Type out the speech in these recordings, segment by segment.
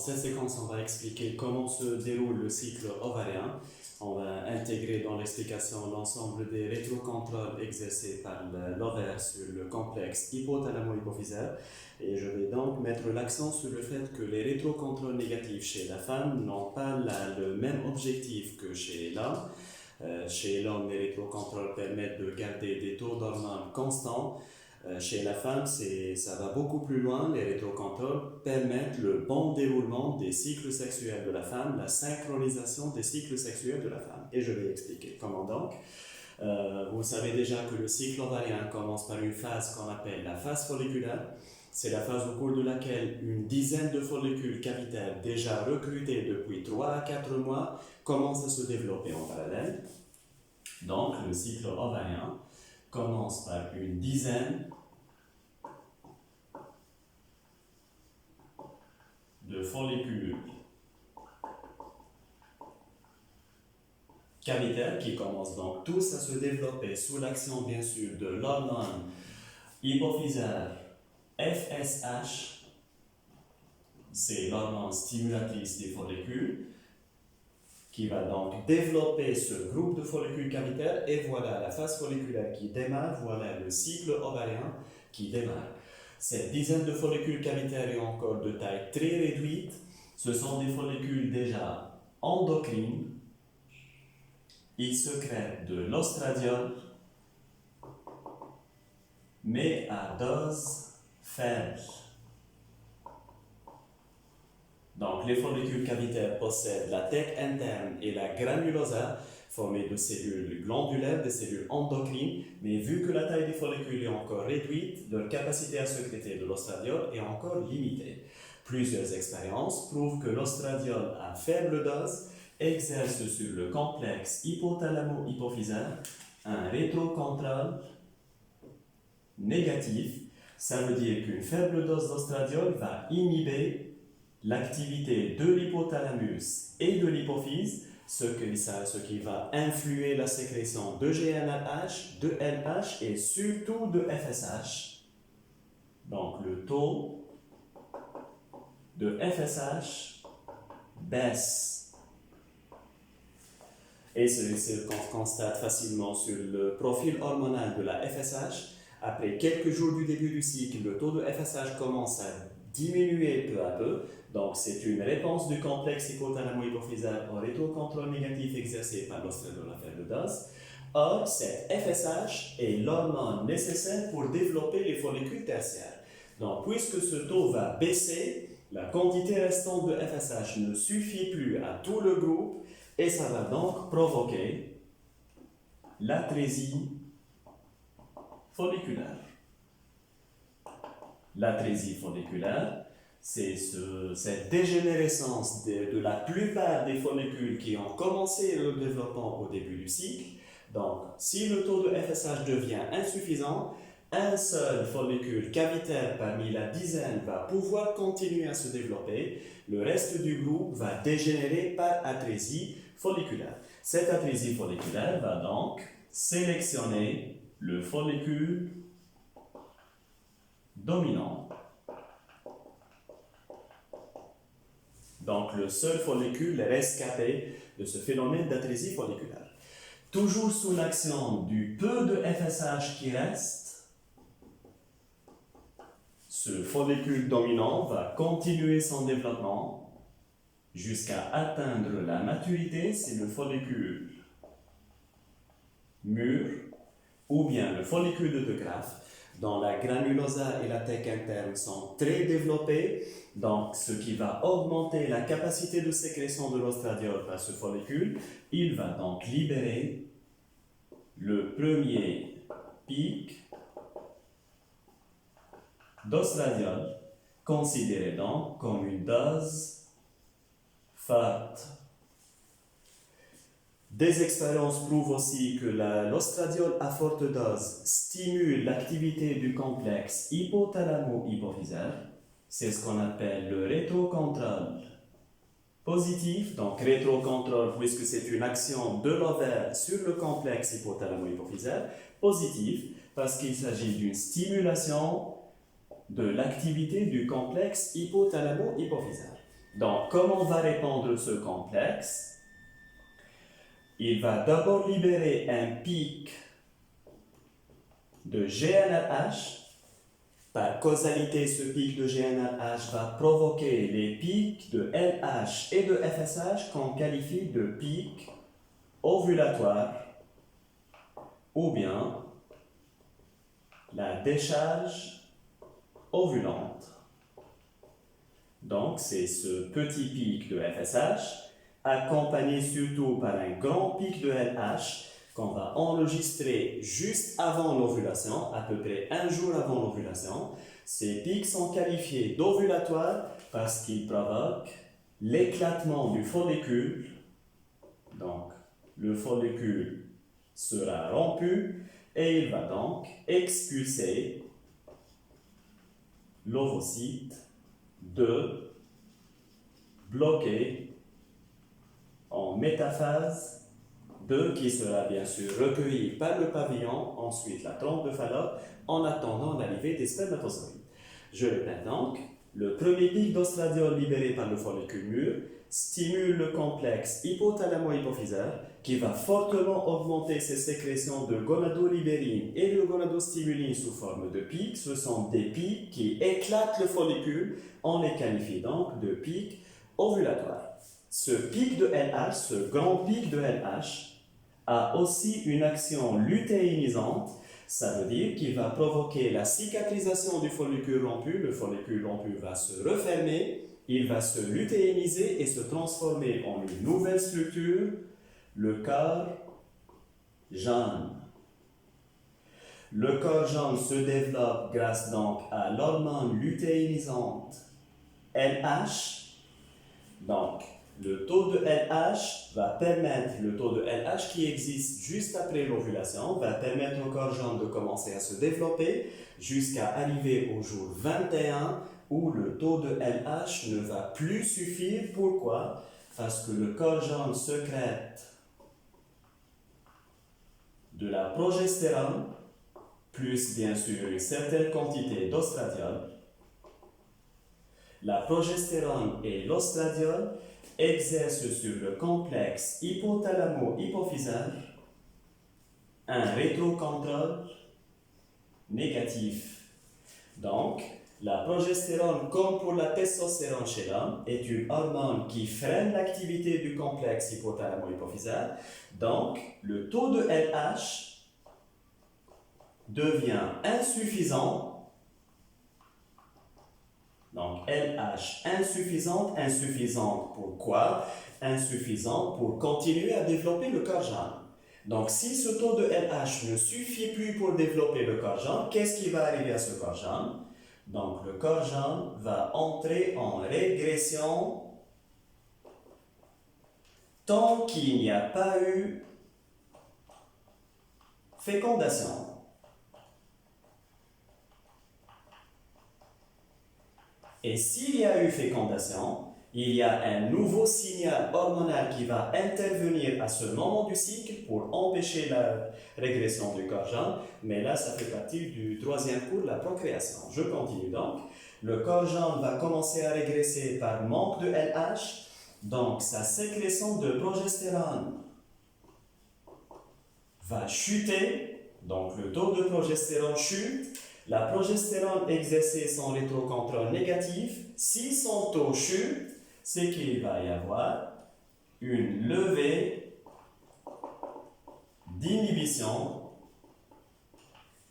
cette séquence, on va expliquer comment se déroule le cycle ovarien. On va intégrer dans l'explication l'ensemble des rétrocontrôles exercés par l'ovaire sur le complexe hypothalamo-hypophysaire. Et je vais donc mettre l'accent sur le fait que les rétrocontrôles négatifs chez la femme n'ont pas le même objectif que chez l'homme. Chez l'homme, les rétrocontrôles permettent de garder des taux d'hormones constants. Chez la femme, ça va beaucoup plus loin. Les rétrocontrôles permettent le bon déroulement des cycles sexuels de la femme, la synchronisation des cycles sexuels de la femme. Et je vais expliquer comment donc. Vous savez déjà que le cycle ovarien commence par une phase qu'on appelle la phase folliculaire. C'est la phase au cours de laquelle une dizaine de follicules cavitaires déjà recrutés depuis 3 à 4 mois commencent à se développer en parallèle. Donc, le cycle ovarien commence par une dizaine de follicules cavitaires qui commencent donc tous à se développer sous l'action bien sûr de l'hormone hypophysaire FSH, c'est l'hormone stimulatrice des follicules, qui va donc développer ce groupe de follicules cavitaires, et voilà la phase folliculaire qui démarre, voilà le cycle ovarien qui démarre. Cette dizaine de follicules cavitaires est encore de taille très réduite, ce sont des follicules déjà endocrines, ils sécrètent de l'ostradiol, mais à dose faible. Donc, les follicules cavitaires possèdent la tête interne et la granulosa, formée de cellules glandulaires, des cellules endocrines, mais vu que la taille des follicules est encore réduite, leur capacité à sécréter de l'ostradiol est encore limitée. Plusieurs expériences prouvent que l'ostradiol à faible dose exerce sur le complexe hypothalamo-hypophysaire un rétrocontrôle négatif. Ça veut dire qu'une faible dose d'ostradiol va inhiber l'activité de l'hypothalamus et de l'hypophyse, ce qui va influer la sécrétion de GnRH, de LH et surtout de FSH. Donc le taux de FSH baisse. Et c'est ce qu'on constate facilement sur le profil hormonal de la FSH. Après quelques jours du début du cycle, le taux de FSH commence à diminuer peu à peu. Donc, c'est une réponse du complexe hypothalamo-hypophysaire au rétrocontrôle négatif exercé par l'ostradiol à faible dose. Or, cette FSH est l'hormone nécessaire pour développer les follicules tertiaires. Donc, puisque ce taux va baisser, la quantité restante de FSH ne suffit plus à tout le groupe et ça va donc provoquer l'atrésie folliculaire. L'atrésie folliculaire, c'est cette dégénérescence de la plupart des follicules qui ont commencé le développement au début du cycle. Donc, si le taux de FSH devient insuffisant, un seul follicule cavitaire parmi la dizaine va pouvoir continuer à se développer. Le reste du groupe va dégénérer par atrésie folliculaire. Cette atrésie folliculaire va donc sélectionner le follicule dominant. Donc, le seul follicule rescapé de ce phénomène d'atrésie folliculaire. Toujours sous l'action du peu de FSH qui reste, ce follicule dominant va continuer son développement jusqu'à atteindre la maturité, c'est le follicule mûr, ou bien le follicule de De Graaf, dont la granulosa et la tête interne sont très développées, donc ce qui va augmenter la capacité de sécrétion de l'ostradiol par ce follicule. Il va donc libérer le premier pic d'ostradiol, considéré donc comme une dose forte. Des expériences prouvent aussi que l'ostradiol à forte dose stimule l'activité du complexe hypothalamo-hypophysaire. C'est ce qu'on appelle le rétrocontrôle positif. Donc, rétrocontrôle, puisque c'est une action de l'ovaire sur le complexe hypothalamo-hypophysaire. Positif, parce qu'il s'agit d'une stimulation de l'activité du complexe hypothalamo-hypophysaire. Donc, comment va répondre ce complexe? Il va d'abord libérer un pic de GNRH. Par causalité, ce pic de GNRH va provoquer les pics de LH et de FSH qu'on qualifie de pics ovulatoires ou bien la décharge ovulante. Donc, c'est ce petit pic de FSH accompagné surtout par un grand pic de LH qu'on va enregistrer juste avant l'ovulation, à peu près un jour avant l'ovulation. Ces pics sont qualifiés d'ovulatoires parce qu'ils provoquent l'éclatement du follicule. Donc, le follicule sera rompu et il va donc expulser l'ovocyte bloqué en métaphase 2 qui sera bien sûr recueilli par le pavillon, ensuite la trompe de Fallope, en attendant l'arrivée des spermatozoïdes. Je répète donc, le premier pic d'ostradiol libéré par le follicule mûr stimule le complexe hypothalamo-hypophysaire qui va fortement augmenter ses sécrétions de gonadolibérine et de gonadostimuline sous forme de pics. Ce sont des pics qui éclatent le follicule, on les qualifie donc de pics ovulatoires. Ce pic de LH, ce grand pic de LH, a aussi une action lutéinisante. Ça veut dire qu'il va provoquer la cicatrisation du follicule rompu. Le follicule rompu va se refermer, il va se lutéiniser et se transformer en une nouvelle structure, le corps jaune. Le corps jaune se développe grâce donc à l'hormone lutéinisante LH. Donc, le taux de LH va permettre, le taux de LH qui existe juste après l'ovulation, va permettre au corps jaune de commencer à se développer jusqu'à arriver au jour 21 où le taux de LH ne va plus suffire. Pourquoi? Parce que le corps jaune sécrète de la progestérone, plus bien sûr une certaine quantité d'ostradiol. La progestérone et l'ostradiol exercent sur le complexe hypothalamo-hypophysaire un rétrocontrôle négatif. Donc, la progestérone, comme pour la testostérone chez l'homme, est une hormone qui freine l'activité du complexe hypothalamo-hypophysaire. Donc, le taux de LH devient insuffisant. Donc, LH insuffisante pourquoi? Insuffisante pour continuer à développer le corps jaune. Donc, si ce taux de LH ne suffit plus pour développer le corps jaune, qu'est-ce qui va arriver à ce corps jaune? Donc, le corps jaune va entrer en régression tant qu'il n'y a pas eu fécondation. Et s'il y a eu fécondation, il y a un nouveau signal hormonal qui va intervenir à ce moment du cycle pour empêcher la régression du corps jaune. Mais là, ça fait partie du troisième cours, la procréation. Je continue donc. Le corps jaune va commencer à régresser par manque de LH. Donc, sa sécrétion de progestérone va chuter. Donc, le taux de progestérone chute. La progestérone exercer son rétrocontrôle négatif. Si son taux chute, c'est qu'il va y avoir une levée d'inhibition.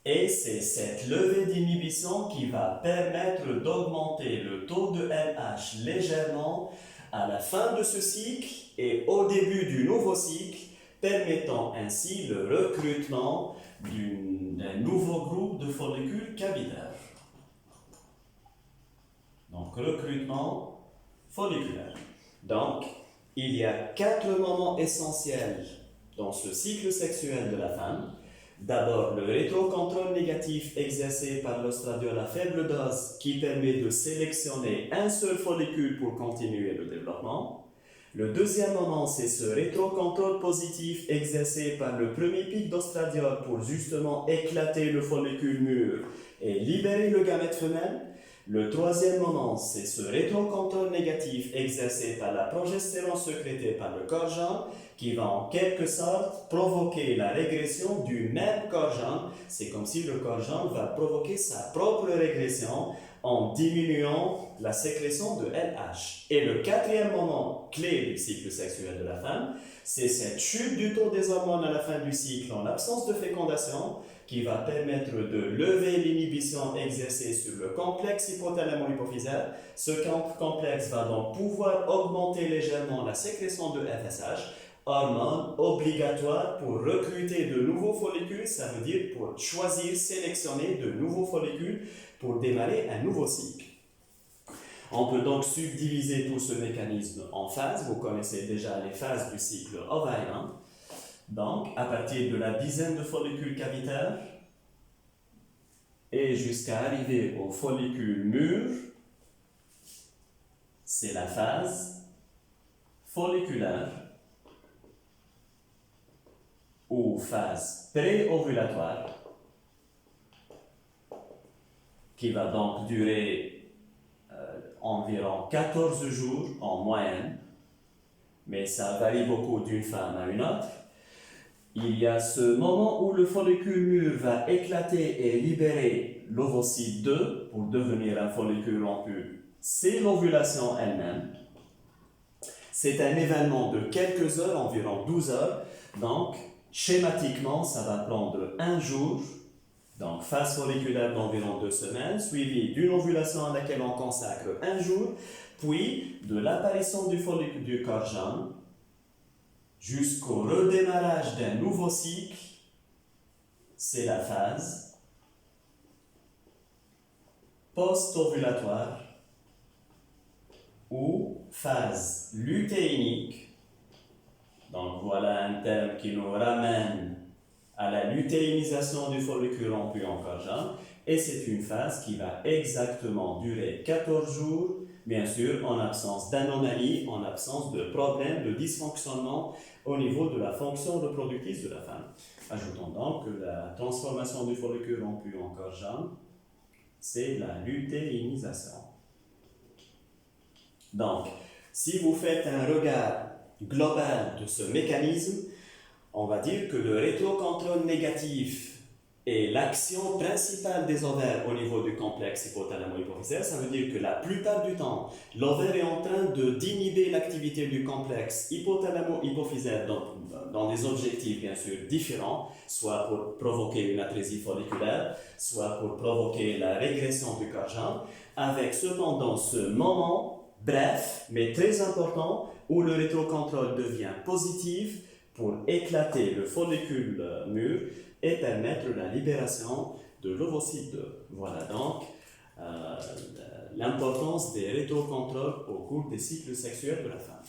Et c'est cette levée d'inhibition qui va permettre d'augmenter le taux de LH légèrement à la fin de ce cycle et au début du nouveau cycle, permettant ainsi le recrutement d'un nouveau groupe de follicules cavitaires. Donc, recrutement folliculaire. Donc, il y a 4 moments essentiels dans ce cycle sexuel de la femme. D'abord, le rétrocontrôle négatif exercé par l'ostradiol à faible dose qui permet de sélectionner un seul follicule pour continuer le développement. Le deuxième moment, c'est ce rétrocontrôle positif exercé par le premier pic d'ostradiol pour justement éclater le follicule mûr et libérer le gamète femelle. Le troisième moment, c'est ce rétrocontrôle négatif exercé par la progestérone sécrétée par le corps jeune qui va en quelque sorte provoquer la régression du même corps jeune. C'est comme si le corps jeune va provoquer sa propre régression en diminuant la sécrétion de LH. Et le quatrième moment clé du cycle sexuel de la femme, c'est cette chute du taux des hormones à la fin du cycle en l'absence de fécondation qui va permettre de lever l'inhibition exercée sur le complexe hypothalamo-hypophysaire. Ce complexe va donc pouvoir augmenter légèrement la sécrétion de FSH, hormone obligatoire pour recruter de nouveaux follicules, ça veut dire pour choisir, sélectionner de nouveaux follicules pour démarrer un nouveau cycle. On peut donc subdiviser tout ce mécanisme en phases. Vous connaissez déjà les phases du cycle ovarien. Donc, à partir de la dizaine de follicules cavitaires et jusqu'à arriver au follicule mûr, c'est la phase folliculaire ou phase pré-ovulatoire qui va donc durer environ 14 jours en moyenne, mais ça varie beaucoup d'une femme à une autre. Il y a ce moment où le follicule mûr va éclater et libérer l'ovocyte 2 pour devenir un follicule rompu. C'est l'ovulation elle-même. C'est un événement de quelques heures, environ 12 heures. Donc, schématiquement, ça va prendre un jour, donc phase folliculaire d'environ 2 semaines, suivie d'une ovulation à laquelle on consacre un jour, puis de l'apparition du follicule du corps jeune jusqu'au redémarrage d'un nouveau cycle, c'est la phase post-ovulatoire ou phase lutéinique. Donc voilà un terme qui nous ramène à la lutéinisation du follicule rompu en corps jeune, et c'est une phase qui va exactement durer 14 jours, bien sûr en absence d'anomalies, en absence de problèmes, de dysfonctionnement au niveau de la fonction reproductrice de la femme. Ajoutons donc que la transformation du follicule rompu en corps jeune, c'est la lutéinisation. Donc, si vous faites un regard global de ce mécanisme, on va dire que le rétrocontrôle négatif est l'action principale des ovaires au niveau du complexe hypothalamo-hypophysaire. Ça veut dire que la plupart du temps, l'ovaire est en train d'inhiber l'activité du complexe hypothalamo-hypophysaire dans des objectifs bien sûr différents, soit pour provoquer une atrésie folliculaire, soit pour provoquer la régression du corps jeune, avec cependant ce moment bref mais très important où le rétrocontrôle devient positif pour éclater le follicule mûr et permettre la libération de l'ovocyte 2. Voilà donc l'importance des rétrocontrôles au cours des cycles sexuels de la femme.